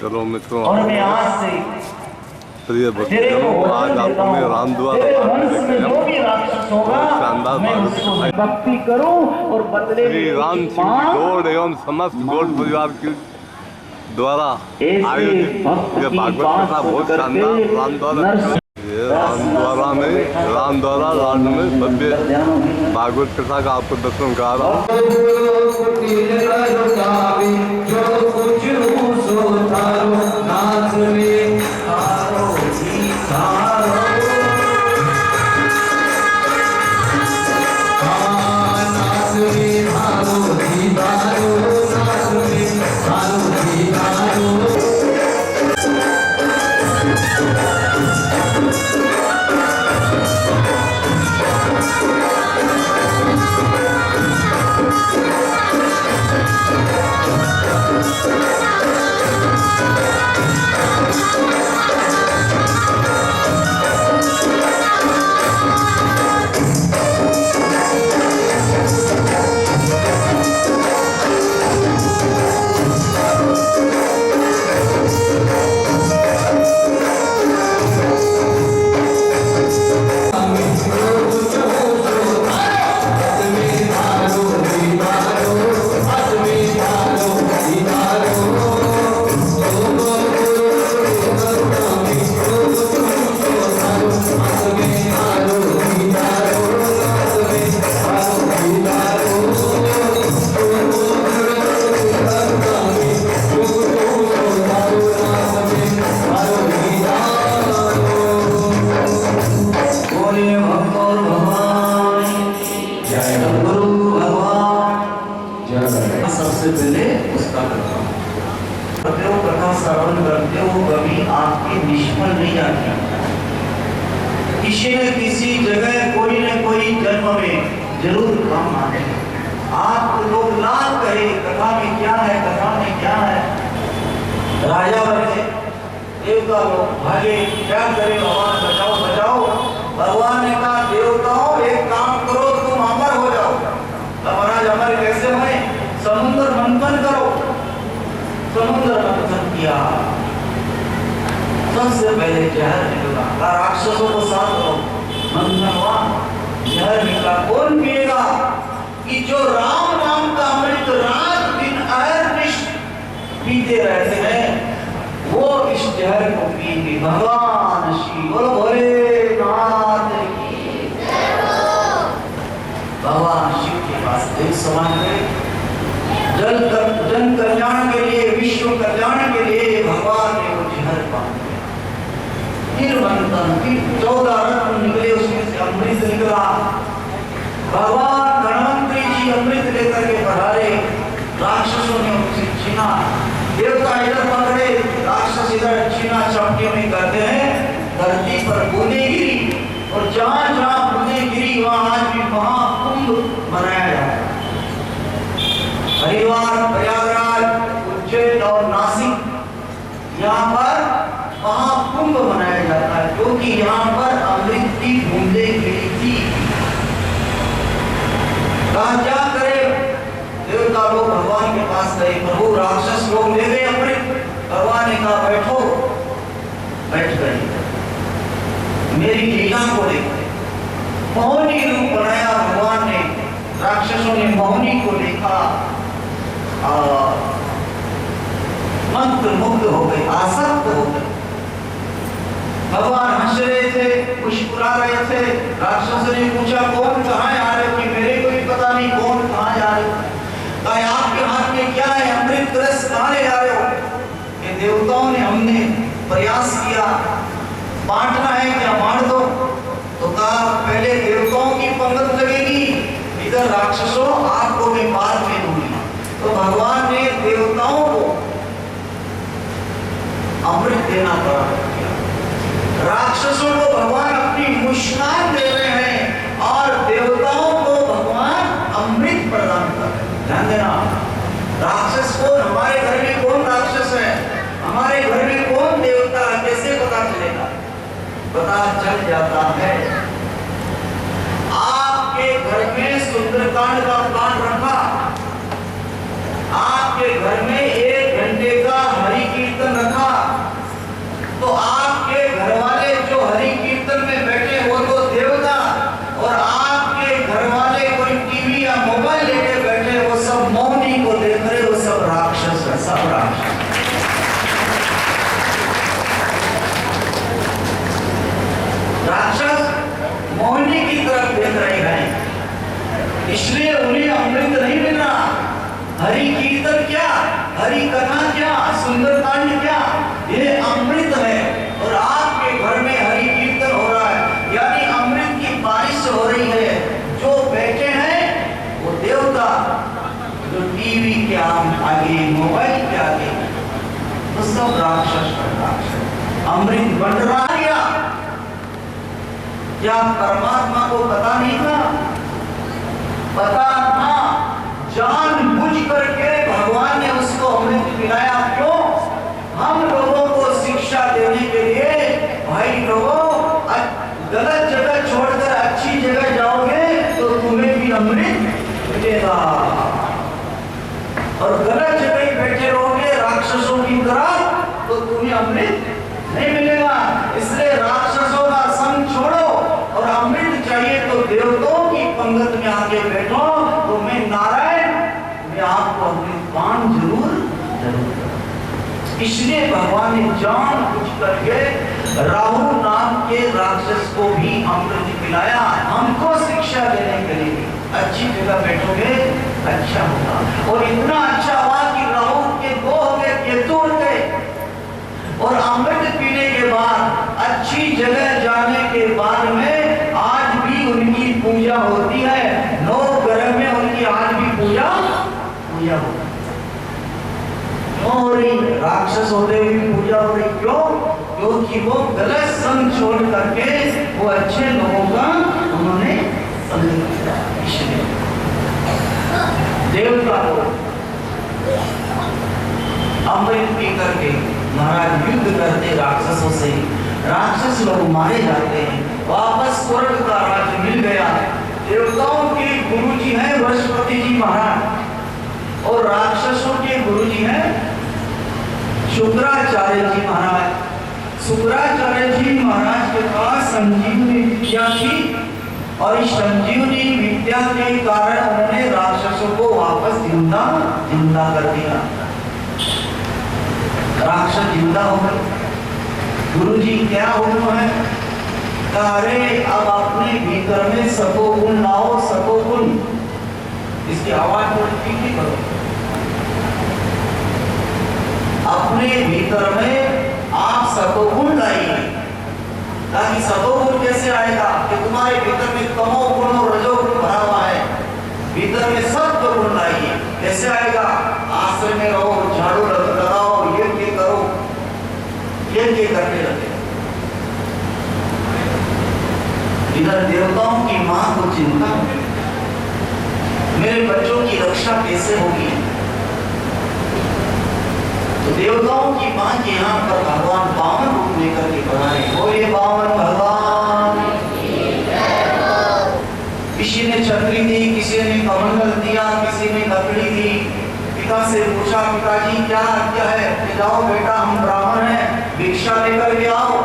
चलो मित्रों, और मैं आज से प्रिय भक्तजनों, आज आपने राम द्वारा शानदार भक्ति करूं और बदले श्री राम सिंह की गौड़ एवं समस्त गौड़ परिवार की द्वारा आयोजित ये भागवत कथा बहुत शानदार राम द्वारा में राम द्वारा लाड में भव्य भागवत कथा का आपको दर्शन करा रहा हूँ। सबसे पहले उसका कथा श्रवण करते हो कभी आपके निष्फल नहीं जाती। किसी न किसी जगह कोई न कोई जन्म में जरूर काम आने। आप लोग लाभ कहे कथा में क्या है, कथा में क्या है। राजा बने, देवता लोग भागे, क्या करे भगवान बचाओ बचाओ। भगवान ने कहा देवताओं एक काम करो, तुम अमर हो जाओ। महाराज अमर कैसे हुए? समुद्र मंथन करो। समुद्र मंथन किया, सबसे पहले जहर निकला। राक्षसों को साथ लो, मंथन हुआ, जहर निकला। कौन पिएगा? कि जो राम नाम का अमृत रात दिन अहर्निश पीते रहते हैं, वो इस जहर को पिएंगे। भगवान शिव बोलो भोलेनाथ की भगवान शिव के पास एक समान है। जन कल्याण के लिए, विश्व कल्याण के लिए भगवान ने वो जहर पान फिर मंथन, फिर 14 रत्न निकले, उसमें से अमृत निकला। भगवान धनवंतरी जी अमृत लेकर के पधारे। राक्षसों ने उसे छीना। देवता इधर पकड़े, राक्षस इधर छीना चपटे में करते हैं। धरती पर बूंदें गिरी और जहां जहां बूंदें गिरी वहां आज भी महाकुंभ मनाया जाता है। हरिद्वार, प्रयागराज, उज्जैन और नासिक, यहाँ पर महाकुंभ मनाया जाता है क्योंकि यहाँ पर अमृत की बूंदें गिरी थी। कहा क्या करे? देवता लोग भगवान के पास गए। प्रभु राक्षस लोग ले गए अमृत। भगवान ने कहा बैठो। बैठ गए। मेरी लीला को देखो। मौनी रूप बनाया भगवान ने। राक्षसों ने मौनी को देखा और मंत्र मुग्ध हो गए, आसक्त हो गए। भगवान हंस रहे थे, मुस्कुरा रहे थे। राक्षसों ने पूछा कौन कहाँ जा रहे हो? मेरे को भी पता नहीं कौन कहाँ जा रहे हो। कहा आपके हाथ में क्या है? अमृत रस कहाँ ले जा रहे हो? ये देवताओं ने हमने प्रयास किया, बांटना है क्या बांट दो। तो कहा पहले देवताओं की पंगत लगेगी, इधर राक्षसों आपको मैं बाद में दूंगी। तो भगवान ने देवताओं को अमृत देना प्रारंभ किया। राक्षसों को भगवान अपनी मुस्कान दे रहे हैं और देवताओं को भगवान अमृत प्रदान कर रहे हैं। ध्यान देना, राक्षस कौन? हमारे घर में कौन राक्षस है? हमारे घर में कौन देवता है? कैसे पता चलेगा? पता चल जाता है। आपके घर में सुंदरकांड का पाठ रखा, आपके घर में 1 घंटे का हरि कीर्तन रखा, ये अमृत है और आपके घर में हरि कीर्तन हो रहा है, यानी अमृत की बारिश हो रही है। जो बैठे हैं वो देवता, जो टीवी के आगे, मोबाइल के आगे, तो सब राक्षस राक्षस। अमृत बन रहा है क्या परमात्मा को पता नहीं था? पता था, जानबूझ करके भगवान ने उसको अमृत पिलाया। क्यों? हम लोगों को शिक्षा देने के लिए, भाई लोगों गलत जगह छोड़कर अच्छी जगह जाओगे तो तुम्हें भी अमृत मिलेगा, और गलत जगह बैठे रहोगे राक्षसों की तरह तो तुम्हें अमृत नहीं मिलेगा। इसलिए राक्षसों का संग छोड़ो और अमृत चाहिए तो देवताओं की पंगत में आके बैठो, तो मैं नारायण, मैं आपको अमृत पान जरूर जरूर। इसलिए भगवान ने जानबूझ करके राहु नाम के राक्षस को भी अमृत पिलाया, हमको शिक्षा देने के लिए। अच्छी जगह बैठोगे अच्छा होगा। और इतना अच्छा हुआ कि राहु के 2 हो गए, केतु हो गए। और अमृत पीने के बाद, अच्छी जगह जाने के बाद में आज भी उनकी पूजा होती है। 9 ग्रह में उनकी आज भी पूजा होती है। क्यों हो रही? राक्षस होते हुए पूजा हो रही। क्यों? क्योंकि वो गलत संग छोड़ करके वो अच्छे लोगों का उन्होंने संग किया। इसलिए देवता को अमृत पी करके महाराज युद्ध करते राक्षसों से, राक्षस लोग मारे जाते हैं, वापस स्वर्ग का राज्य मिल गया। देवताओं के गुरु जी हैं बृहस्पति जी महाराज, और राक्षसों के गुरु जी हैं शुक्राचार्य जी महाराज। शुक्राचार्य जी महाराज के पास संजीवनी विद्या थी, और इस संजीवनी विद्या के कारण उन्होंने राक्षसों को वापस जिंदा कर दिया। राक्षस जिंदा हो गए। गुरुजी क्या हुक्म है? अरे अब अपने भीतर में सतोगुण लाओ, सतोगुण। इसकी आवाज थोड़ी तीखी करो। अपने भीतर में आप सतोगुण लाइए। ताकि सतोगुण कैसे आएगा? कि तुम्हारे भीतर में तमोगुण और रजोगुण भरा हुआ है, भीतर में सत्वगुण लाइए। कैसे आएगा? आश्रम में रहो, झाड़ू लगाओ, यज्ञ करो, यज्ञ करने लगे। इधर देवताओं की मां को चिंता, मेरे बच्चों की रक्षा कैसे होगी? तो देवताओं की मां के यहाँ पर भगवान बामन रूप लेकर के बनाए। बोले बामन भगवान। किसी ने छतरी दी, किसी ने कमंडल दिया, किसी ने लकड़ी दी। पिता से पूछा, पिताजी क्या है? जाओ बेटा, हम ब्राह्मण हैं, भिक्षा लेकर के आओ।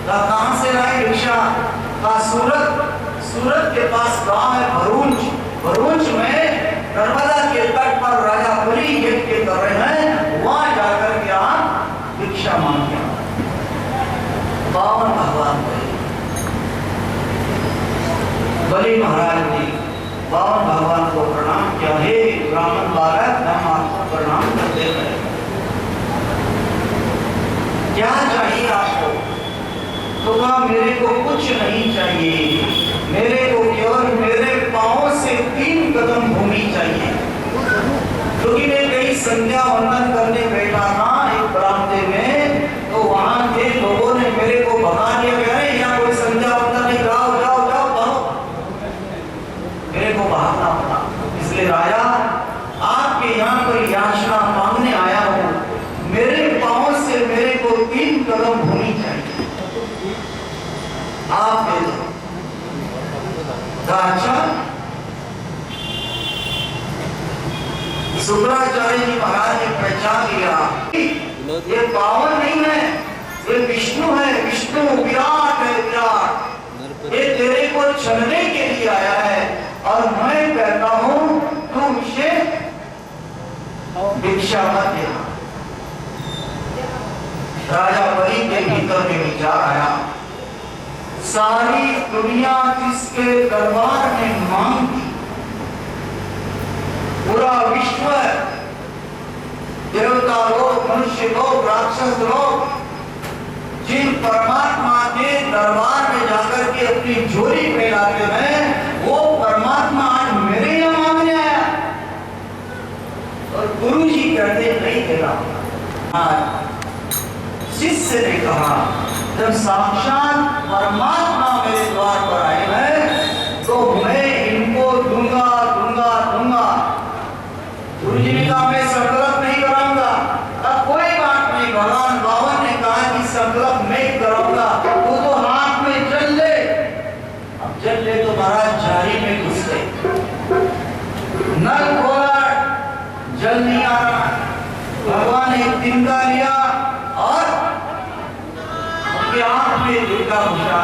कहां से लाए भिक्षा? का सूरत के पास गांव है भरूच में नर्मदा के तट पर राजा बलि यज्ञ कर रहे हैं, वहां जाकर के आप भिक्षा मांगे। बामन भगवान बलि महाराज ने बामन भगवान को प्रणाम किया। हे ब्राह्मण बालक, हम आपको प्रणाम करते हैं। क्या चाहिए आपको? तो कहा, मेरे को कुछ नहीं चाहिए, मेरे को केवल मेरे पांव से 3 कदम भूमि चाहिए। क्योंकि मैं कहीं संध्या वंदन करने बैठा था एक बरामदे में, तो वहां के लोगों ने मेरे को भगा दिया, कह रहे यहाँ कोई संध्या वंदन नहीं, जाओ जाओ जाओ जाओ। मेरे को भागना पड़ा। इसलिए राजा, आपके यहाँ पर याचना मांगने आया हूँ, मेरे पांव से मेरे को 3 कदम भूमि चाहिए, आप दे दो। अच्छा, शुक्राचार्य जी महाराज ने पहचान लिया, ये पावन नहीं है, ये विष्णु है, विष्णु विराट है, विराट। ये तेरे को छलने के लिए आया है, और मैं कहता हूं तुम इसे भिक्षा मत देना। राजा बलि के भीतर में विचार आया, सारी दुनिया किसके दरबार में मांग थी, पूरा विश्व, देवता लोग, मनुष्य लोग, राक्षस लोग जिन परमात्मा के दरबार में जाकर के अपनी झोली फैलाते हैं, वो परमात्मा आज मेरे यहाँ मांगने आया। और गुरु जी कहते नहीं देगा। शिष्य ने कहा, जब साक्षात परमात्मा मेरे द्वार पर आए हैं तो मैं इनको दूंगा दूंगा दूंगा। गुरु जी ने कहा, मैं संकल्प नहीं कराऊंगा। अब कोई बात नहीं, भगवान बावन ने कहा कि संकल्प मैं कराऊंगा, वो तो हाथ में जल ले। अब जल ले तो महाराज झाड़ी में घुस गए, नल खोला, जल नहीं आ रहा। भगवान एक तिनका लिया और उनके आंख में दुर्गा घुसा।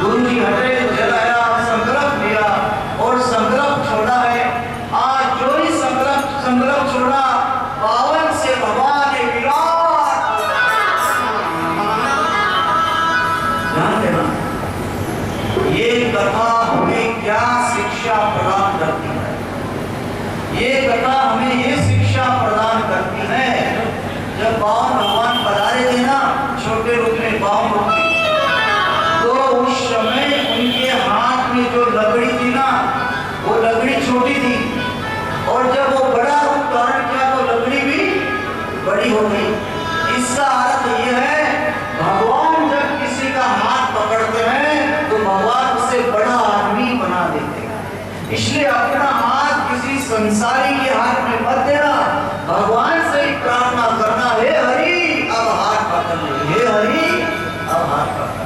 गुरु जी हटे, जलाया, संकल्प लिया और संकल्प छोड़ा है। आज जो ही संकल्प छोड़ा, बावन से भगवान ने विराट। ध्यान देना, ये कथा हमें क्या शिक्षा प्रदान करती है? ये कथा हमें ये शिक्षा प्रदान करती है, जब बावन भगवान पधारे थे ना छोटे रूप में बावन रूप में, तो उस समय उनके हाथ में जो लकड़ी थी ना, वो लकड़ी छोटी थी, और जब वो बड़ा रूप धारण किया तो लकड़ी भी बड़ी हो गई। इसका अर्थ ये है, भगवान जब किसी का हाथ पकड़ते हैं तो भगवान उसे बड़ा आदमी बना देते हैं। इसलिए अपना हाथ किसी संसारी के हाथ में मत देना, भगवान से ही प्रार्थना करना, हे हरि अब हाथ पकड़ ले, हे हरि अब हाथ पकड़।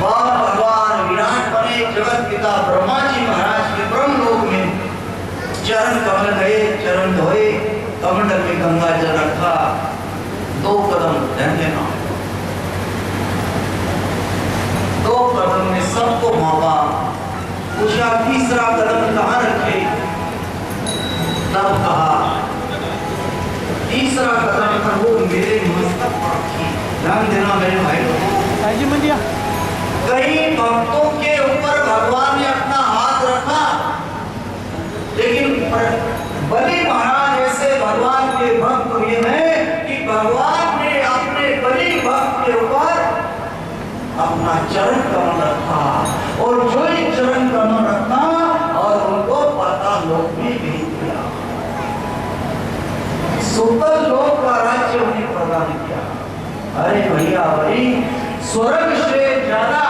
भगवान विराट बने, जगत पिता ब्रह्मा जी महाराज के ब्रह्म लोक में चरण कमल गए, चरण धोए, कमंडल में गंगा जल रखा, 2 कदम ध्यान देना, 2 कदम में सबको मापा, पूछा तीसरा कदम कहाँ रखे, तब कहा तीसरा कदम पर वो मेरे मस्तक पर रखी। ध्यान देना मेरे भाई, कई भक्तों के ऊपर भगवान ने अपना हाथ रखा, लेकिन बलि महाराज ऐसे भगवान के भक्त हुए हैं कि भगवान ने अपने बलि भक्त के ऊपर अपना चरण कमल रखा, और जो ही चरण कमल रखा और उनको पाताल लोक में भेज दिया, सुतल लोक का राज्य उन्हें प्रदान किया। अरे भैया भाई, स्वर्ग से ज्यादा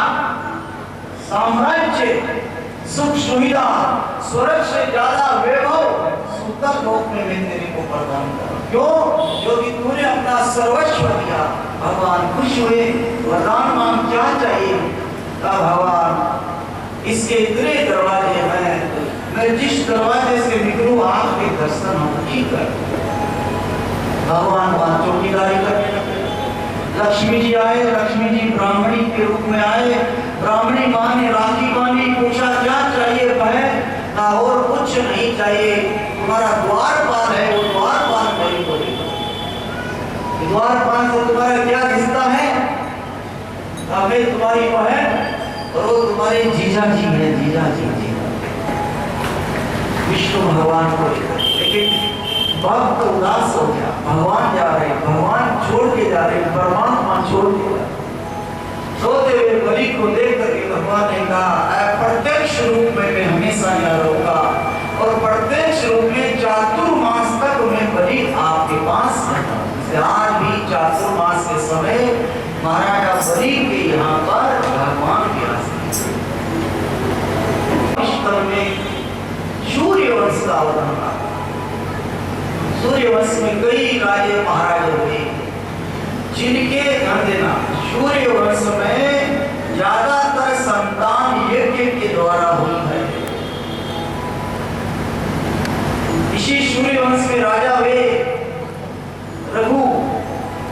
साम्राज्य, सुख सुविधा, स्वर्ग से ज्यादा वैभव सुतल लोक में मैं तेरे को प्रदान करूं। क्यों? क्योंकि तूने अपना सर्वस्व दिया। भगवान खुश हुए, वरदान मांग, क्या चाहिए? कहा भगवान इसके इतने दरवाजे हैं, मैं जिस दरवाजे से निकलूं आपके दर्शन हम ही कर। भगवान वहां चौकीदारी करने लगे। लक्ष्मी जी आए, लक्ष्मी जी ब्राह्मणी के रूप में आए, ब्राह्मणी मां ने राखी बांधी, पूछा क्या चाहिए बहन? कहा और कुछ नहीं चाहिए, तुम्हारा द्वारपाल है, वो द्वारपाल मेरे को दे दो। द्वारपाल से तुम्हारा क्या रिश्ता है? कहा मैं तुम्हारी बहन और वो तुम्हारे जीजा जी है, जीजा जी। विष्णु भगवान को, लेकिन भक्त उदास हो गया, भगवान जा रहे, भगवान छोड़ के जा रहे, परमात्मा छोड़ के जा रहे। सोते हुए बलि को देख करके भगवान ने कहा, प्रत्यक्ष रूप में मैं हमेशा यहाँ रहूंगा, और प्रत्यक्ष रूप में चातुर्मास तक मैं बलि आपके पास रहूंगा। आज भी चातुर्मास के समय महाराजा बलि के यहाँ पर भगवान के आश्रम में सूर्य वंश का अवतरण। सूर्य वंश में कई राजे महाराजे हुए, जिनके ध्यान देना सूर्य वंश में ज्यादातर संतान यज्ञ के द्वारा हुई है। इसी सूर्य वंश के राजा हुए रघु,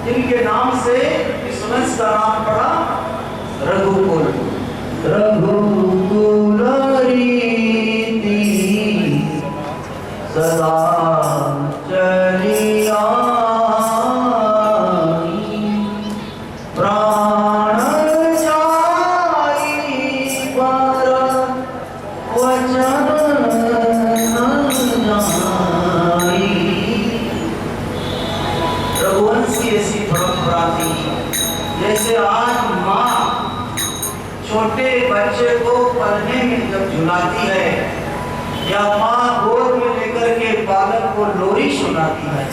जिनके नाम से इस वंश का नाम पड़ा रघुकुल। रघुकुल रीति सदा चलिया प्राण जाई पर वचन न जाई। रघुवंश की ऐसी परंपरा थी। जैसे आज माँ छोटे बच्चे को पलने में जब झुलाती है या माँ गोद में लेकर के बालक को लोरी सुनाती है,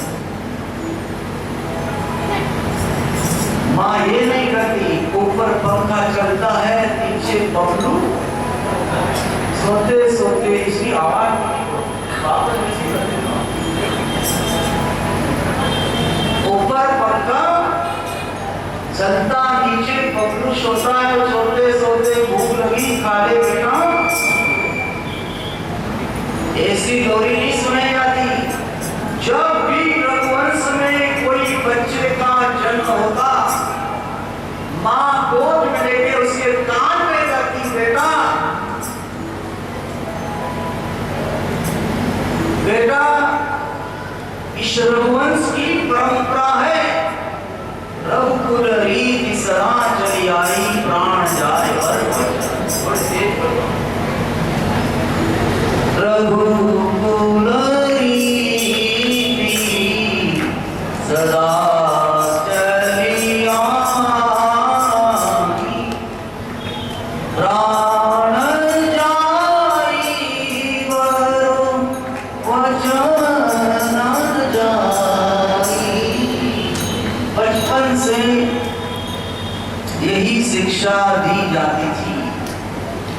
माँ ये नहीं करती ऊपर पंखा चलता है नीचे बबलू सोते सोते इसी आवाज ऊपर पंखा चलता नीचे बबलू सोता है, सोते सोते भूख लगी खा ले बेटा, ऐसी लोरी नहीं सुनाई जाती। जब भी रघुवंश में कोई बच्चे का जन्म होता, माँ गोद में लेके उसके कान में कहती बेटा बेटा, इस रघुवंश की परंपरा है, रघुकुल रीति सदा चली आई, प्राण जाए रघुकुल रीति सदा चली आई, प्राण जाई वचन जाई। बचपन से यही शिक्षा दी जाती थी,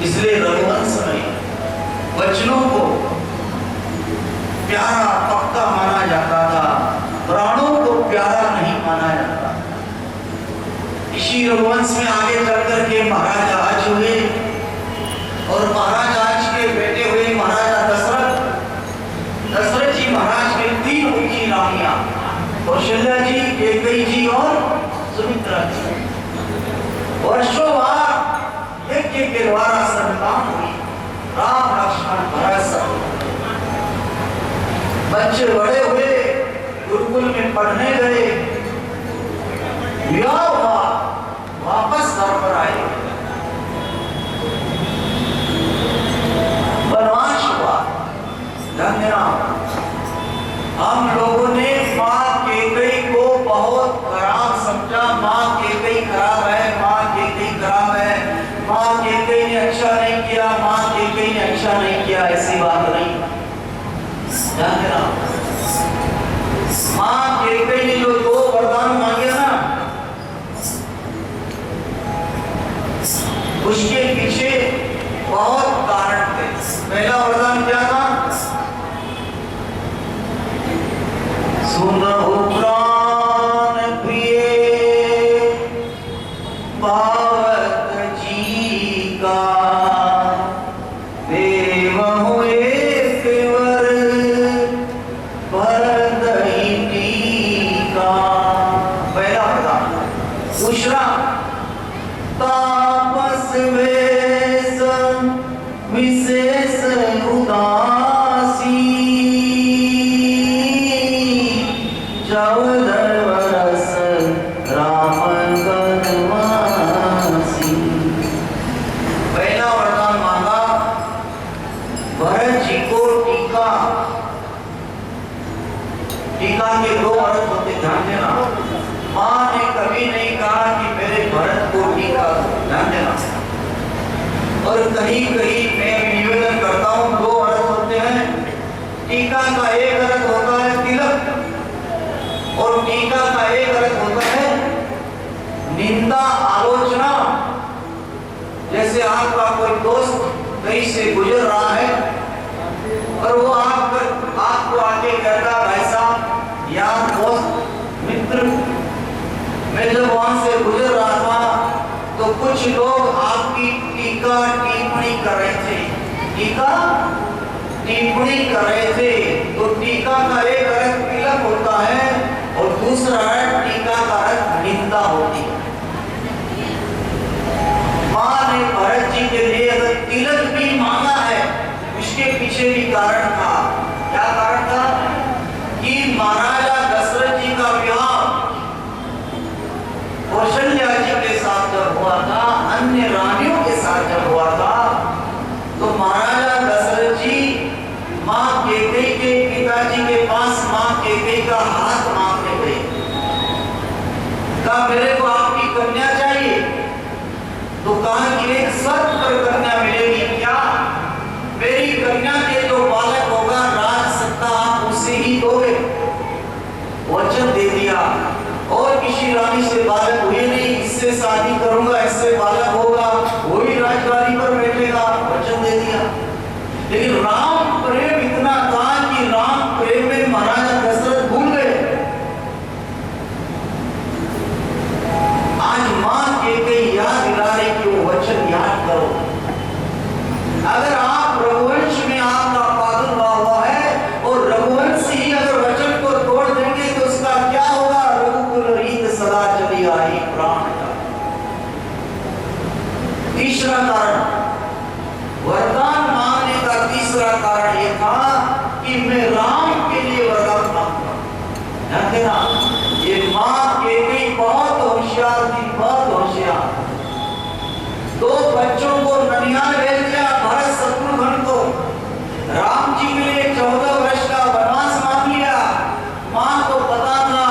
इसलिए रघुवंश में वचनों को प्यारा पक्का माना जाता था, प्राणों को प्यारा नहीं माना जाता। इसी रघुवंश में आगे चलकर के महाराज आज हुए और महाराज आज के बेटे हुए महाराजा दशरथ। दशरथ जी महाराज के 3 उनकी रानियां, कौशल्या जी, कैकेयी जी और सुमित्रा जी। वर्षों बाद यज्ञ के द्वारा संतान हुई, राम लक्ष्मण भरत। बच्चे बड़े हुए, गुरुकुल में पढ़ने गए, विवाह हुआ, वापस घर पर आए, वनवास हुआ। धन्यवाद। हम लोगों ने माँ कैकेयी को बहुत खराब समझा, माँ कैकेयी खराब है, माँ कैकेयी खराब है, माँ कैकेयी ने अच्छा नहीं किया, माँ कैकेयी ने अच्छा नहीं किया, ऐसी बात नहीं। माँ कैकेयी ने जो 2 वरदान मांगे ना, उसके पीछे बहुत कारण थे। पहला वरदान क्या था? सुनहु प्राण प्रिय पावक जी का, देवहु एक वर भरदहि टीका। पहला वरदान। दूसरा, तापस वेश विशेष उदासी, चौदह वर्ष राम वनवासी। पहला वरदान मांगा भरत जी को टीका। टीका के 2 अर्थ होते, ध्यान देना। माँ ने कभी नहीं कहा कि मेरे भरत को टीका, ध्यान देना। और कहीं कहीं मैं निवेदन करता हूँ, 2 अर्थ होते हैं। टीका का एक अर्थ होता है तिलक, और टीका का एक अर्थ होता है निंदा, आलोचना। जैसे आपका कोई दोस्त कहीं से गुजर रहा है और वो आपको आके कहता, भाई साहब, यार, दोस्त, मित्र, मैं जब वहां से गुजर रहा था तो कुछ लोग आपकी टीका टिप्पणी कर रहे थे। टीका टिप्पणी कर रहे थे। तो टीका का एक अर्थ तिलक होता है और दूसरा अर्थ टीका का अर्थ निंदा होती है। माँ ने भरत जी के लिए अगर तिलक भी मांगा है, उसके पीछे भी कारण था। क्या कारण था? कि महाराजा दशरथ जी का विवाह कौशल्या जी के साथ जब हुआ था, अन्य रानियों के साथ जब हुआ था, तो महाराजा दशरथ जी माँ कैकेयी के पिताजी के पास माँ कैकेयी का हाथ मांगने गए। कहा मेरे को आपकी कन्या चाहिए। तो कहा कि एक शर्त पर कन्या मिलेगी। क्या? मेरी कन्या के जो बालक होगा राज सत्ता आप उसे ही दोगे। वचन दे दिया। और किसी रानी से बालक हुए नहीं, इससे शादी करूंगा, इससे बालक होगा, वही राजगादी पर बैठेगा, वचन दे दिया। लेकिन राम प्रेम इतना था कि राम प्रेम में महाराजा दशरथ भूल गए। आज मां के याद दिला रहे कि वो वचन याद करो। अगर आप रघुवंश में आपका प्रादुर्भाव हुआ है और रघुवंश ही अगर वचन को तोड़ देंगे तो उसका क्या होगा? रघुकुल रीत सदा चली आई प्राण का। तीसरा कारण, वरदान मांगने का तीसरा कारण यह था कि मैं राम के लिए वरदान मांगता। ध्यान देना, ये मां के भी बहुत होशियार थी, बहुत होशियार। दो बच्चों को ननिहाल भेज दिया, भरत शत्रुघ्न को। राम जी के लिए 14 वर्ष का वनवास मांग लिया। मां को पता था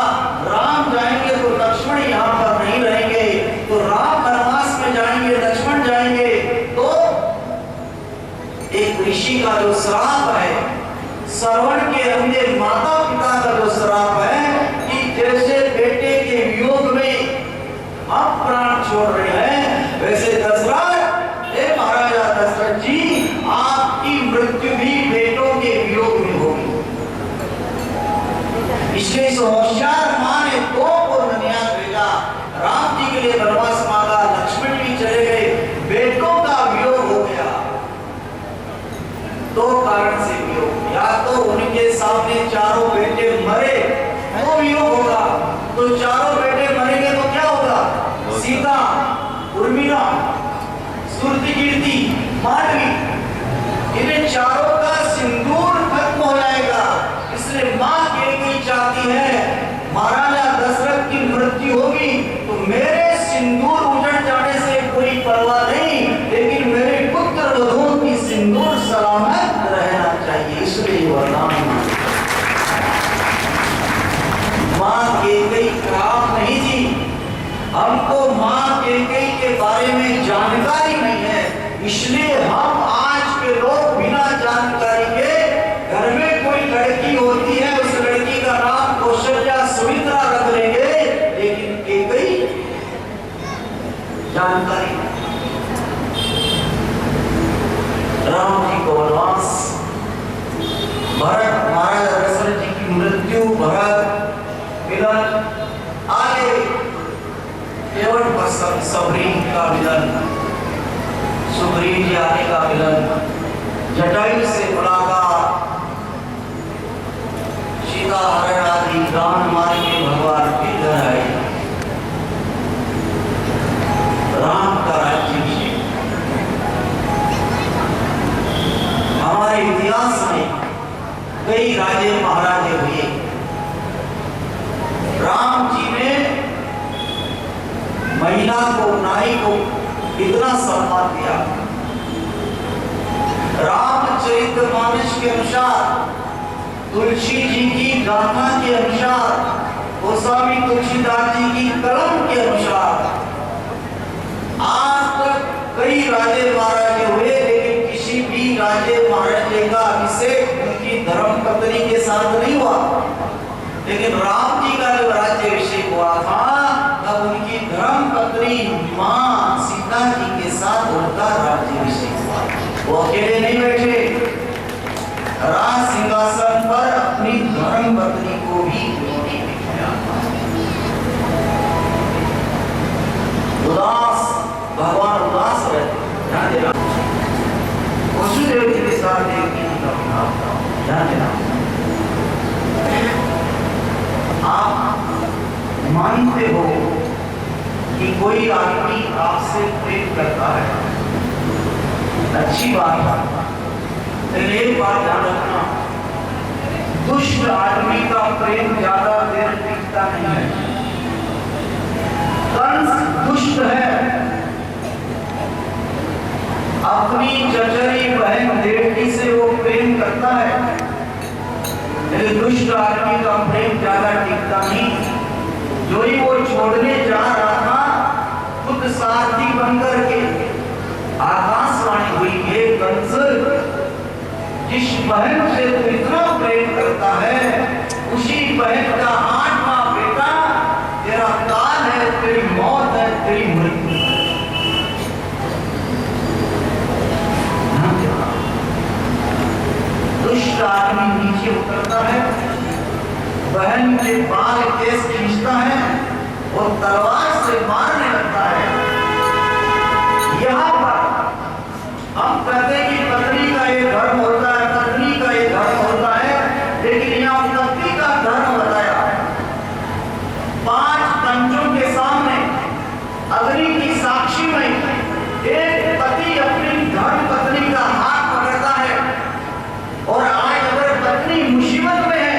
राम जाएंगे तो लक्ष्मण यहाँ पर नहीं रहेंगे, तो राम वनवास में जाएंगे, लक्ष्मण जाएंगे। तो एक ऋषि का जो श्राप है, श्रवण के अंधे माता पिता का जो श्राप है कि जैसे बेटे के वियोग में आप प्राण छोड़ रहे हैं, वैसे दशरथ, हे महाराजा दशरथ जी, आपकी मृत्यु भी बेटों के वियोग में होगी। इसलिए इस होशियार मां ने दो को ननिहाल भेजा। राम जी के लिए वनवास मांगा, लक्ष्मण भी चले गए, बेटों का वियोग हो गया। दो कारण से वियोग, या तो उनके सामने चारों बेटे मरे तो वियोग होगा, तो चारों बेटे मरेंगे तो क्या होगा? सीता, उर्मिला, सुरतिकीर्ति, मांडवी, इन्हें चारों का सिंदूर खत्म हो जाएगा। इसलिए मां केकई चाहती है महाराजा दशरथ की मृत्यु होगी तो मेरे सिंदूर उजड़ जाने से कोई परवाह नहीं, लेकिन मेरे पुत्र वधुओं की सिंदूर सलामत रहना चाहिए। इसलिए वरदान मां केकई खराब नहीं थी। हमको मां केकई के बारे में जानकारी नहीं है, इसलिए हम आज के लोग बिना जानकारी के, घर में कोई लड़की होती है उस लड़की का नाम कौशल्या सुमित्रा रख लेंगे, लेकिन केकई जानकारी। राम जी को वनवास, भरत, महाराजा दशरथ जी की मृत्यु, भरत मिलन, आगे केवट पसंद सबरीन का मिलन, सुग्रीव जी आने का मिलन, जटायु से मुलाकात, सीता हरण आदि गान मार के भगवान की लड़ाई, राम का राज्याभिषेक। हमारे इतिहास में कई राजे महाराजे हुए। राम जी ने महिला को, नारी को इतना सम्मान दिया। रामचरितमानस के अनुसार, तुलसी जी की गाथा के अनुसार, गोस्वामी तुलसीदास जी की कलम के अनुसार आज तक कई राजे महाराजे हुए, लेकिन किसी भी राजे महाराजे का अभिषेक उनकी धर्मपत्नी के साथ नहीं हुआ। लेकिन राम जी का जब राज्याभिषेक हुआ था तब उनकी धर्मपत्नी मां सीता जी के साथ उनका राज्याभिषेक हुआ। वो अकेले नहीं बैठे, राज सिंहासन पर अपनी धर्मपत्नी को भी उन्होंने बिठाया। उदास, भगवान उदास रहते, ध्यान देना। वसुदेव जी के साथ देवकी जी का विवाह था, ध्यान देना। आप मानते हो कि कोई आदमी आपसे प्रेम करता है, अच्छी बात है, लेकिन एक बात ध्यान रखना, दुष्ट आदमी का प्रेम ज्यादा देर टिकता नहीं है। कंस दुष्ट है, अपनी चचरी बहन देवकी से वो प्रेम करता है, लेकिन दुष्ट आदमी का प्रेम ज्यादा टिकता नहीं। जो ही वो छोड़ने जा रहा था खुद सारथी बनकर के आकाशवाणी हुई, हे कंस, जिस बहन से तू इतना प्रेम करता है उसी बहन का 8वां बेटा तेरा काल है, तेरी मौत है, तेरी मृत्यु है। दुष्ट आदमी नीचे उतरता है, बहन के बाल केस खींचता है और तलवार से मारने लगता है। यहाँ पर हम कहते हैं कि पत्नी का ये धर्म होता है, पत्नी का ये धर्म होता है, लेकिन यहाँ पति का धर्म बताया है। 5 पंचों के सामने अग्नि की साक्षी में एक पति अपनी धर्म पत्नी का हाथ पकड़ता है, और आज अगर पत्नी मुसीबत में है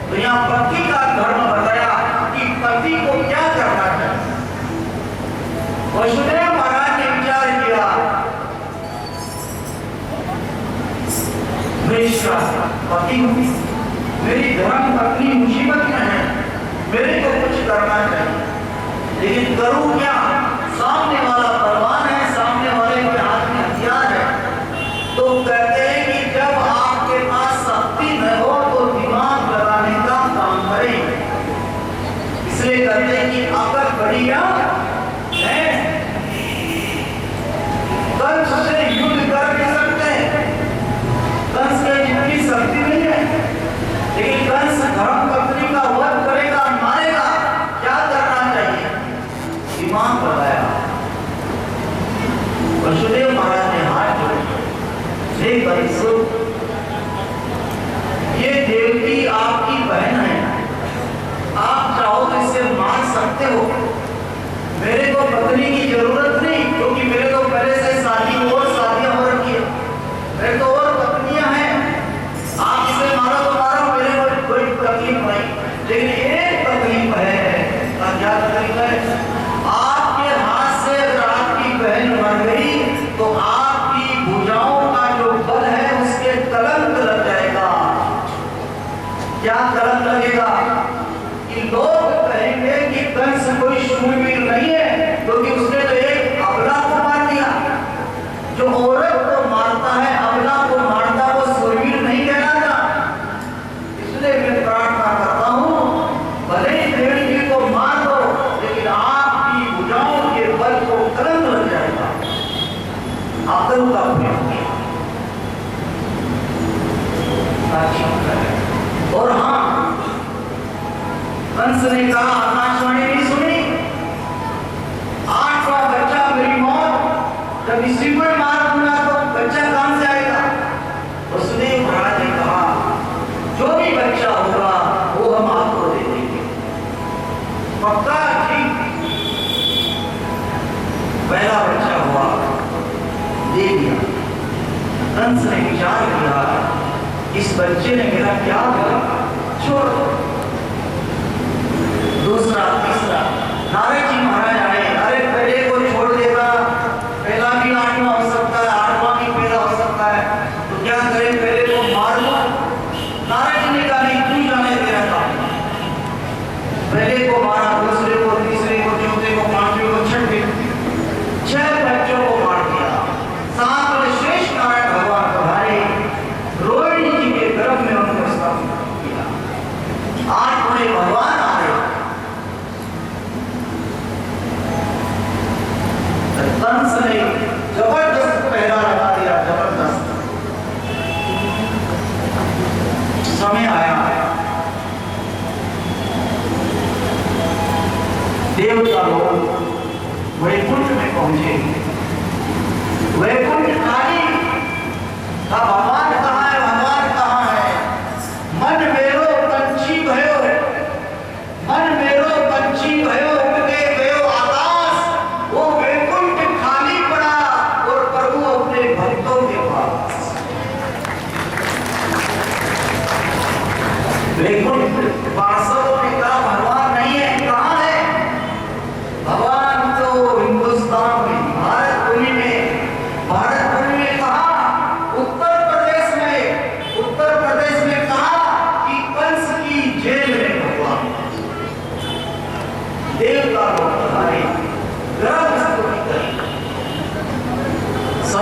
तो यहाँ पति का धर्म बताया कि पति को क्या करना चाहिए। वसुदेव महाराज ने विचार किया, पति मेरी धर्म पत्नी मुसीबत में है, मेरे को कुछ करना चाहिए, लेकिन करूं क्या? सामने वाला बलवान है, सामने वाले के हाथ में हथियार है। तो कहते हैं कि जब आपके पास शक्ति न हो तो दिमाग लगाने का काम करें। इसलिए कहते हैं कि अगर बढ़िया है कंस से युद्ध कर भी सकते हैं, कंस के जितनी शक्ति नहीं है, लेकिन कंस धर्म पत्नी का वध करेगा, मारेगा, क्या करना चाहिए? दिमाग लगाया। वसुदेव महाराज ने हाथ जोड़े, हे कंस, ये देवकी आपकी बहन है, आप चाहो तो इसे मार सकते हो, मेरे को पत्नी की जरूरत नहीं, क्योंकि मेरे को पहले से शादियां हो रखी है, मेरे तो और पत्नियां हैं, आप इसे मारो तो मारो, मेरे को कोई तकलीफ नहीं, लेकिन एक तकलीफ है। क्या तकलीफ है? आपके हाथ से अगर आपकी बहन मर गई तो आपकी भुजाओं का जो बल है उसके कलंक लग जाएगा। क्या कलंक लगेगा? कि लोग कहेंगे कि कंस कोई शूरवीर नहीं है, क्योंकि उसने तो एक अबला को मार दिया। जो औरत को मारता है, अबला को मारता, वो शूरवीर नहीं कहलाता। इसलिए मैं प्रार्थना करता हूँ, भले ही देवी को मार दो, लेकिन आपकी भुजाओं के बल को कलंक लग जाएगा। आतंक का प्रयोग किया। और हाँ, कंस ने कहा, आकाशवाणी नहीं सुनी, 8वां बच्चा मेरी मौत, जब इसी को मार दूंगा तो बच्चा कहां से आएगा? वसुदेव महाराज ने कहा, जो भी बच्चा होगा वो हम आपको दे देंगे। पक्का? ठीक। पहला बच्चा हुआ, दे दिया। कंस ने विचार किया, इस बच्चे ने मेरा क्या किया, छोड़ दो। दूसरा, तीसरा, नारद जी महाराज आए, अरे पहले को छोड़ देगा, पहला भी 8वां हो सकता है, 8वां भी पहला हो सकता है, तो क्या करें, पहले को मार दो। नारद जी ने कहा, नहीं, तू जाने तेरा काम। पहले को मारा, दूसरे को, तीसरे को, चौथे को, 5वें को, 6वें, 6 बच्चों को मार दिया। 7 में शेष नारायण भगवान तुम्हारे रोहिणी जी के गर्भ में उनको स्थापित किया। 8 बड़े भगवान आ रहे। कंस ने जबरदस्त पहरा लगा दिया, जबरदस्त। समय आया, देवता लोग वैकुंठ में पहुंचे। वैकुंठ खाली था, भगवान कहाँ है, भगवान कहाँ है? मन मेरो पंछी भयो, मन मेरो पंछी भयो, उड़के गयो आकाश। वो वैकुंठ खाली पड़ा और प्रभु अपने भक्तों के पास। वैकुंठ पार्षदों ने कहा, भगवान नहीं है, कहाँ है? भगवान तो हिंदुस्तान में, भारत भूमि में कहा, उत्तर प्रदेश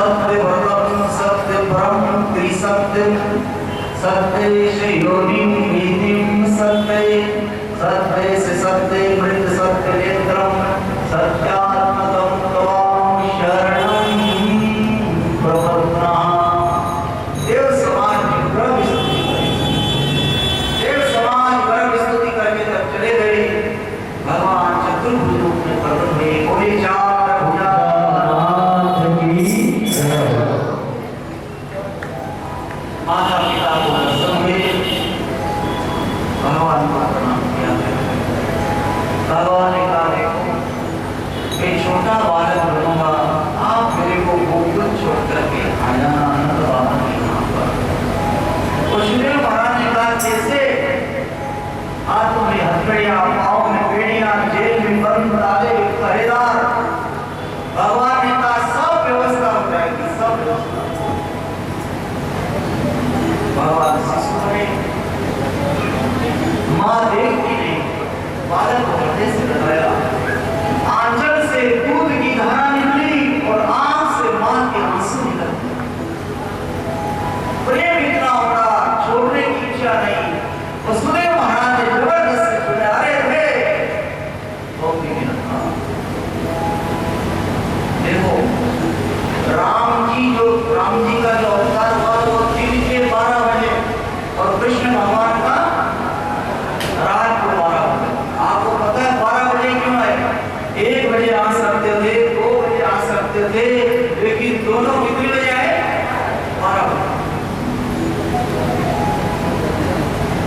सत्य ब्रह्म सत्य ब्रह्म त्रिसत्यम सत्येश योनिम नीतिम सत्य सत्य से सत्य मृत सत्य नेत्रम सत्यात्मकम त्वाम शरणं प्रपन्ना। देव समाज ब्रह्म स्तुति देव समाज ब्रह्म स्तुति करके जब चले गए भगवान चतुर्भुज रूप में प्रकट हुए। बोले चार भुजानाथ की माता पिता को दर्शन हुए, भगवान को प्रणाम किया। भगवान ने कहा देखो मैं छोटा बालक बनूंगा, आप मेरे को गोकुल छोड़ करके आ जाना आनंद बाबा के यहाँ पर। वसुदेव महाराज ने कहा जैसे हाथों में हथकड़ियां, पाँव में बेड़ियां, जेल में बंद डाले पहरेदार, भगवान ने कहा सब व्यवस्था हो जाएगी, सब व्यवस्था। भगवान शिशु बने, माँ देखती नहीं, बालक को हृदय से लगाया, आंचल से दूध की धारा निकली और आंख से माँ के आंसू निकले। प्रेम इतना होगा, छोड़ने की इच्छा नहीं। वसुदेव महाराज ने जबरदस्ती छुड़ाया, अरे रे बहुत ही रखा। देखो राम जी का जो अवतार हुआ वो दिन के 12 बजे और कृष्ण भगवान का रात को 12 बजे। आपको पता है 12 बजे क्यों है? 1 बजे आ सकते थे, 2 बजे आ सकते थे, लेकिन दोनों कितने बजे आए? 12 बजे।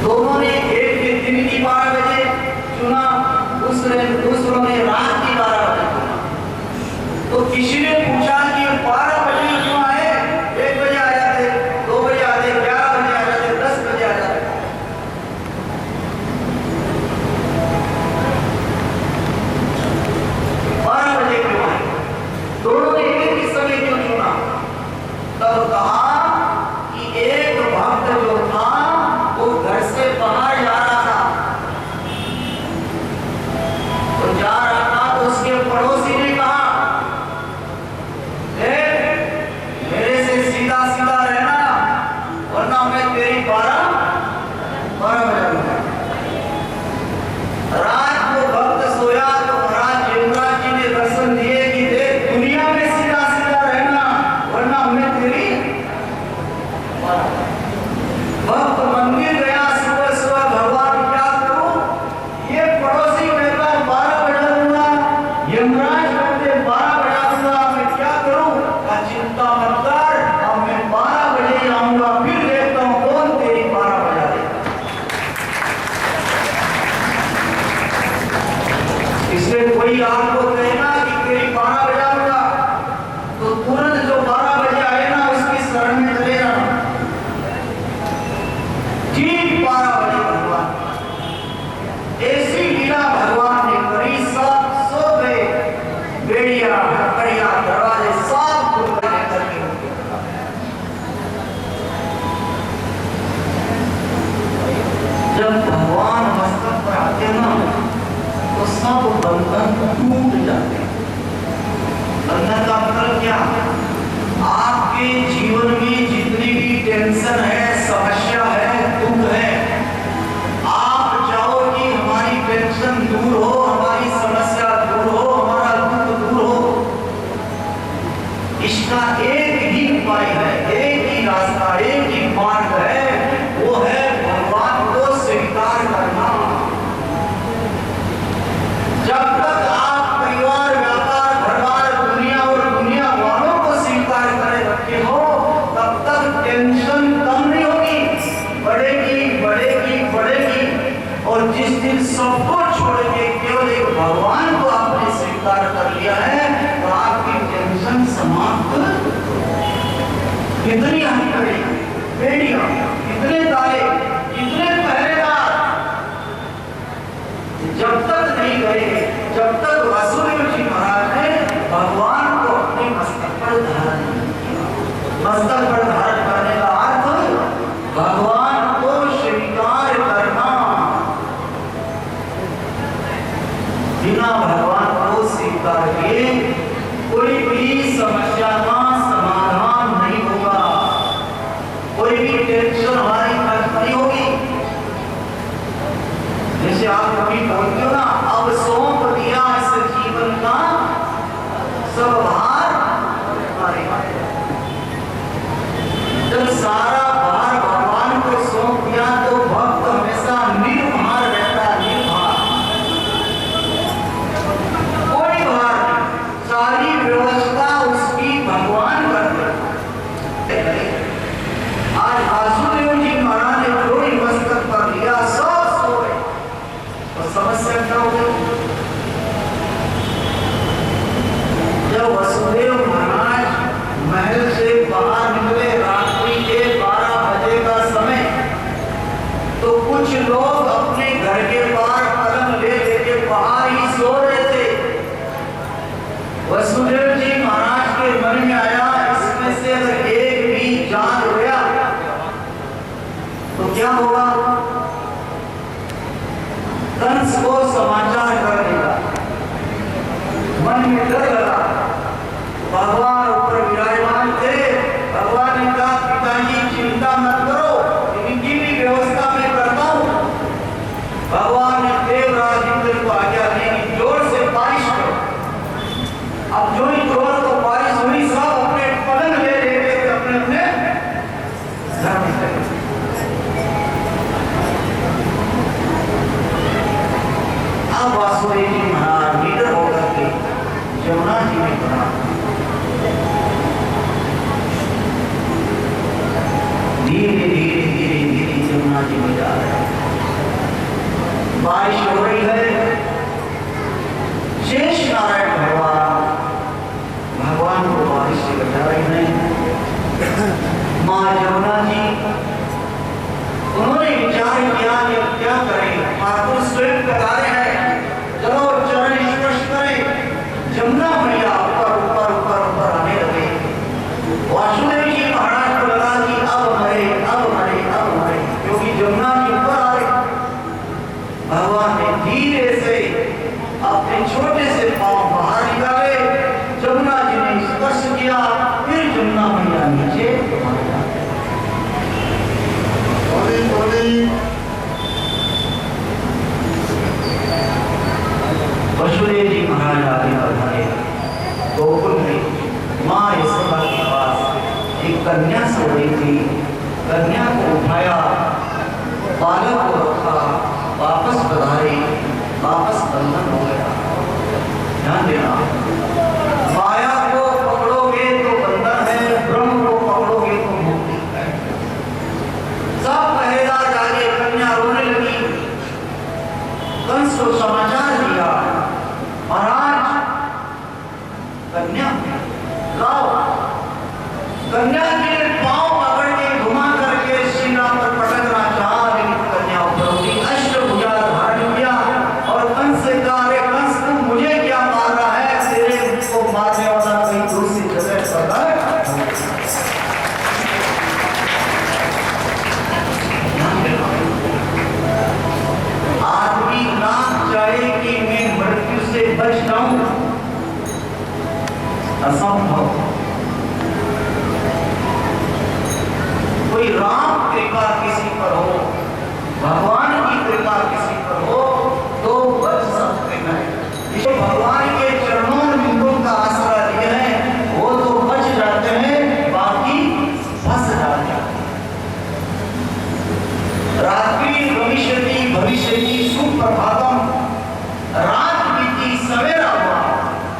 दोनों ने एक दिन की 12 बजे चुना, दूसरों ने रात की 12 बजे चुना। तो किसी ने पूछा कि 12 बजे क्यों आए? 1 बजे आ जाते, 2 बजे आते, 11 बजे आ जाते, 10 बजे आ जाते। 12 बजे क्यों आए? दोनों ने एक ही समय क्यों चुना? तब कहा कि एक भक्त जो था वो घर से बाहर जा रहा था, तो जा रहा था तो उसके पड़ोसी ने कहा मेरे से सीधा सीधा रहना वरना मैं तेरी 12 बजा। रात को भक्त सोया तो महाराज यमराज जी ने दर्शन दिए कि देख दुनिया में सीधा सीधा रहना वरना मैं तेरी 12। भक्त मंदिर गया, सुबह सुबह भगवान क्या करूं? ये पड़ोसी कहता 12 बजा दूंगा, यमराज कहते 12 बजा दूंगा, मैं क्या करूं? का चिंता मत कर, अब मैं 12 बजे आऊंगा, फिर देखता हूं कौन तेरी 12 बजा देगा। इसलिए कोई आपको कहना कि तेरी 12 बजा दूंगा तो तुरंत जो 12 बजे आए ना उसकी शरण में चले जाना। ठीक 12 बजे भगवान ऐसी लीला भगवान ने करी, सब सो गए, बेड़िया हथकड़िया दरवाजे सब खुल गए करके। जब भगवान मस्तक पर आते ना तो सब बंधन टूट जाते। बंधन का मतलब क्या? आपके जीवन में जितनी भी टेंशन है, समस्या है, दुख है, आप चाहो कि हमारी टेंशन दूर हो, हमारी समस्या दूर हो, हमारा दुख दूर हो, इसका एक ही उपाय है, एक ही रास्ता, एक ही मार्ग है, वो है भगवान को स्वीकार करना। जब तक आप परिवार, व्यापार, घरबार, दुनिया और दुनिया वालों को स्वीकार करे रखे हो तब तक टेंशन कम नहीं होगी, बढ़ेगी बढ़ेगी बढ़ेगी। और जिस दिन सबको छोड़ के केवल एक भगवान को आपने स्वीकार कर लिया है तो आपकी टेंशन समाप्त। कितनी हथकड़ी, बेड़ियां, कितने ताले, कितने पहरेदार, जब तक नहीं गए, जब तक वसुदेव जी महाराज ने भगवान को अपने मस्तक पर धारण किया। मस्तक पर धारण करने का अर्थ भगवान को स्वीकार करना। बिना भगवान को स्वीकार किए कोई भी समस्या ना समाधान नहीं होगा, कोई भी टेंशन हमारी खत्म नहीं होगी। जैसे आप कभी बोलते हो ना, अब सौंप दिया इस जीवन का सब भार हमारे हाथ। जब सारा भार भगवान को सौंप दिया तो भक्त हमेशा निर्भर रहता, निर्भर, कोई भार नहीं, सारी व्यवस्था उसकी भगवान करते। आज वासुदेव जी महाराज ने जोड़ी मस्तक पर लिया, सब सो गए, तो समस्या क्या हो गई? जब वसुदेव महाराज महल से बाहर निकले, रात्रि के 12 बजे का समय, तो कुछ लोग अपने घर के बाहर पलंग ले लेके बाहर ही सो रहे थे। वसुदेव जी महाराज के मन में आया, इसमें से अगर एक भी जाग गया तो क्या होगा? कंस को समाचार कर देगा। मन में डर लगा, भगवान ऊपर विराजमान थे। भगवान ने कहा, पिताजी चिंता मत करो, इनकी भी व्यवस्था मैं करता हूँ। भगवान ने देवराज इंद्र को आज्ञा दी, जोर से बारिश करो। अब जो ही जोर को बारिश हुई, सब अपने पलंग ले लेके अपने अपने घर में गए। अब वासुदेव जी महाराज निडर होकर के यमुना जी में पड़ा। धीरे धीरे धीरे धीरे यमुना जी में जा रहे हैं। बारिश हो रही है। शेष नारायण भगवान को बारिश से बचा रहे हैं। माँ यमुना जी, उन्होंने विचार किया कि अब क्या करें। ठाकुर स्वयं बता रहे हैं, चलो चरण स्पर्श करें। यमुना मैया ऊपर ऊपर ऊपर ऊपर आने लगे। वासुदेव जी महाराज को लगा कि अब मरे, अब मरे, अब मरे, क्योंकि यमुना जी ऊपर आ रहे। भगवान ने धीरे से अपने छोटे से पांव बाहर निकाले, यमुना जी ने स्पर्श किया, फिर यमुना मैया नीचे वसुदेव जी महाराज आगे बढ़े। गोकुल में माँ यशोदा के पास एक कन्या सो रही थी। कन्या को उठाया, बालक को रखा, वापस बधाई, वापस बंधन हो गया। ध्यान देना, माया को पकड़ोगे तो बंधन है, ब्रह्म को पकड़ोगे तो मुक्ति है। सब पहरेदार जागे, कन्या रोने लगी। कंस को समाचार दिया, महाराज कन्या लाओ। कन्या के पांव पकड़ के घुमा करके सीना पर पटकना चाहा, लेकिन कन्या ऊपर उठी, अष्टभुजा धारण किया और कंस से कहा, अरे कंस तुम मुझे क्या मार रहा है? तेरे को मारने वाला कहीं दूसरी जगह पर है। आदमी ना चाहे कि मैं मृत्यु से बच जाऊं, असंभव। कोई राम कृपा किसी पर हो, भगवान की कृपा किसी पर हो तो बच सकते हैं। जो भगवान के चरणों में बिंदुओं का आसरा लिए हैं, वो तो बच जाते हैं, बाकी फंस जाते हैं। रात्रि भविष्यति भविष्यति सुप्रभातम। रात बीती, सवेरा हुआ,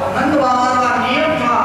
और नंद बाबा का नियम था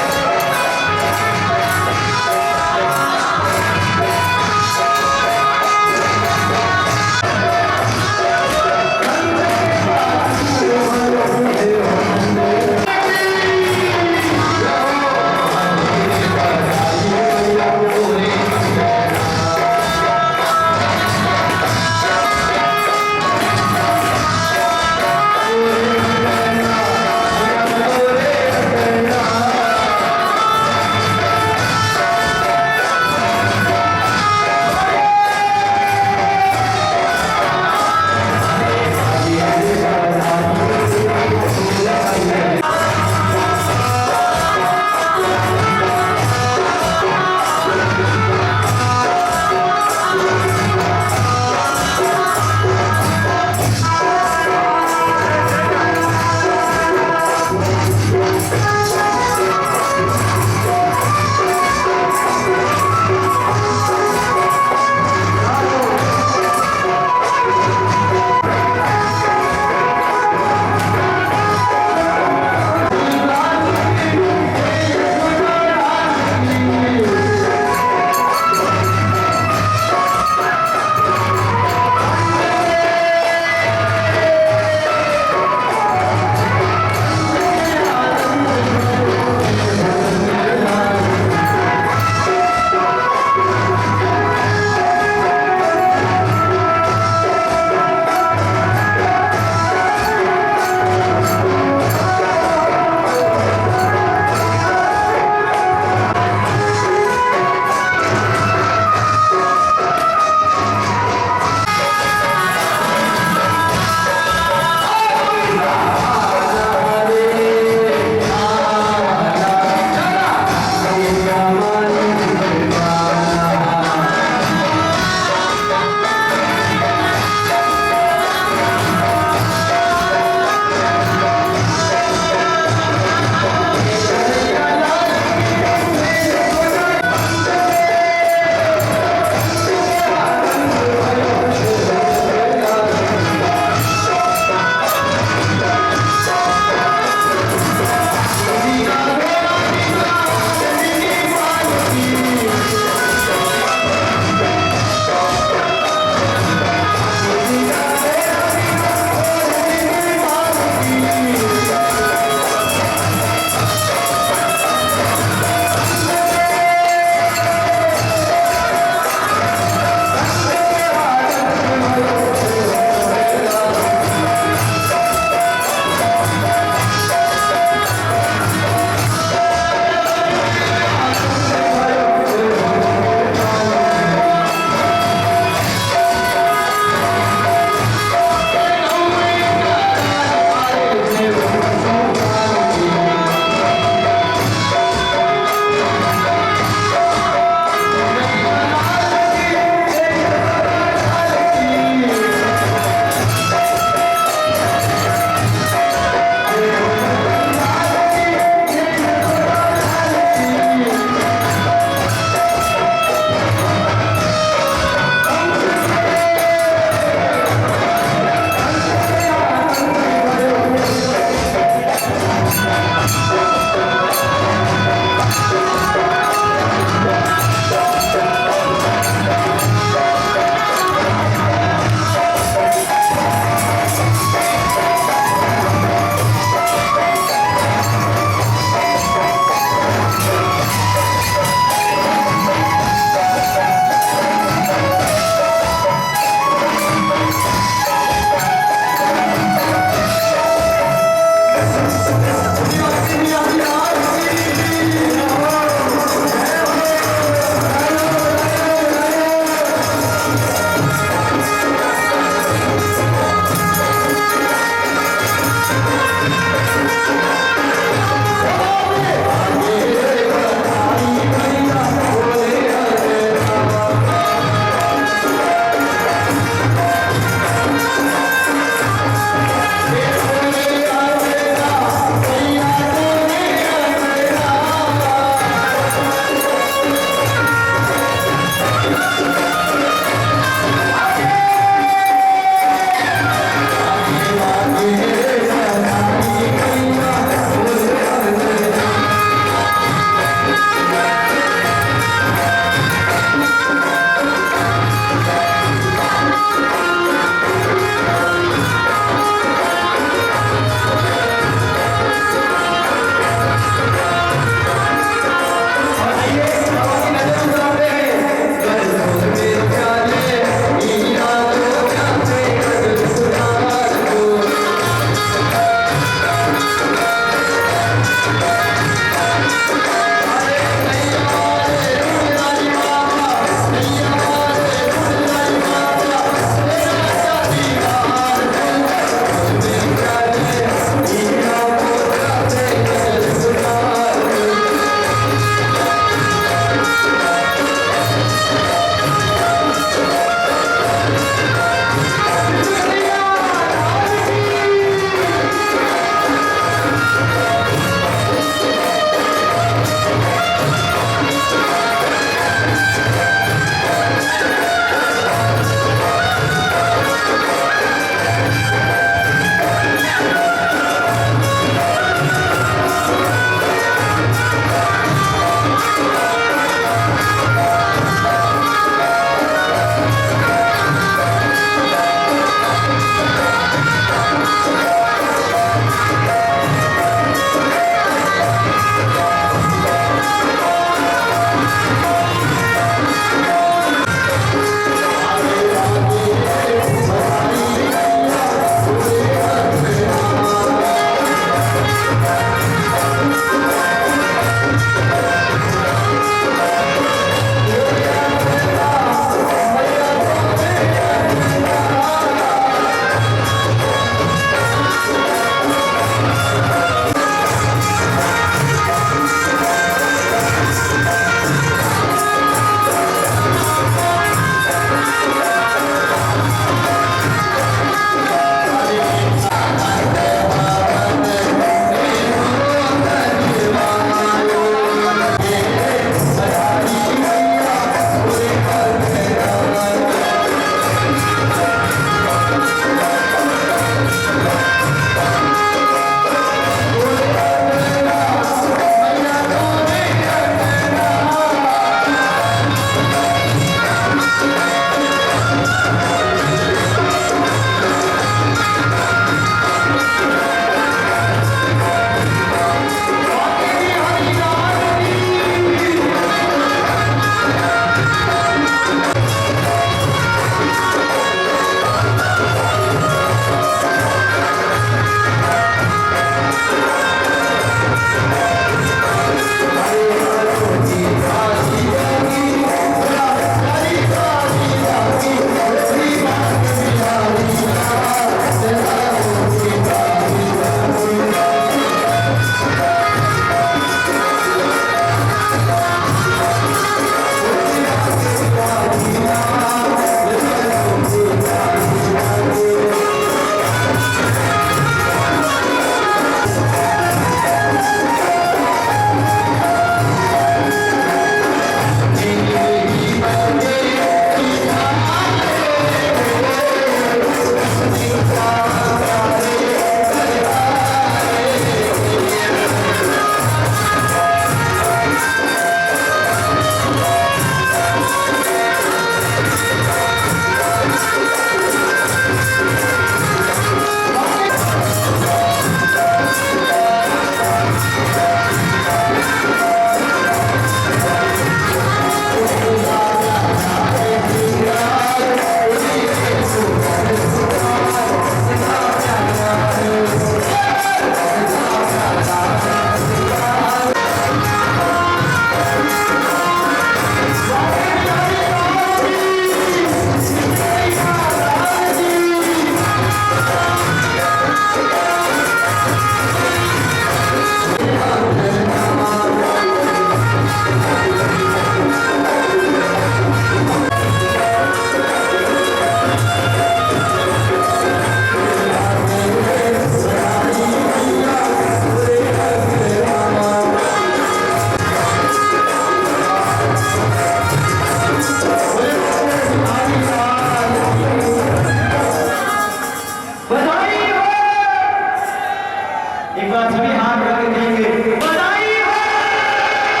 एक बार सभी हाथ करके कहेंगे बधाई हो।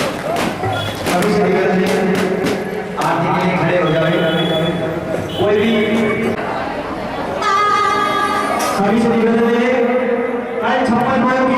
सभी से निवेदन है आरती के लिए खड़े हो जाए। कोई भी सभी से निवेदन है 56 भाइयों